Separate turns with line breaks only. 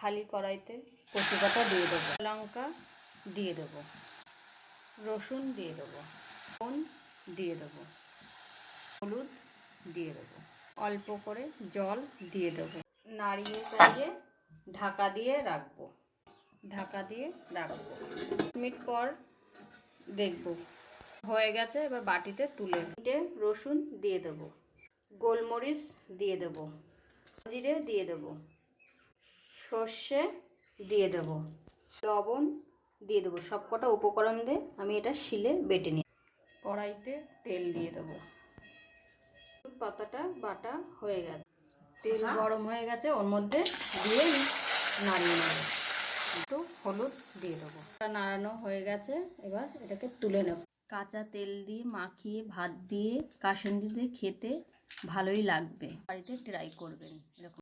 খালি কড়াইতে কচু পাতা দিয়ে দেবো, লঙ্কা দিয়ে দেবো, রসুন দিয়ে দেবো, লবণ দিয়ে দেবো, হলুদ দিয়ে দেবো, অল্প করে জল দিয়ে দেবো, নাড়িয়ে চাড়িয়ে ঢাকা দিয়ে রাখবো। ঢাকা দিয়ে রাখবো। মিনিট পর দেখবো হয়ে গেছে। এবার বাটিতে তুলে রসুন দিয়ে দেবো, গোলমরিচ দিয়ে দেবো, জিরে দিয়ে দেবো, সর্ষে দিয়ে দেবো, লবণ দিয়ে দেবো। সবকটা উপকরণ দিয়ে আমি এটা শিলে বেটে নিই। কড়াইতে তেল দিয়ে দেবো। পাতাটা বাটা হয়ে গেছে, তেল গরম হয়ে গেছে, ওর মধ্যে দিয়ে নাড়িয়ে নেব। একটু হলুদ দিয়ে দেবো। নাড়ানো হয়ে গেছে, এবার এটাকে তুলে নেব। কাঁচা তেল দিয়ে মাখিয়ে ভাত দিয়ে কাসুন্দি দিয়ে খেতে ভালোই লাগবে। বাড়িতে ট্রাই করবেন এরকম।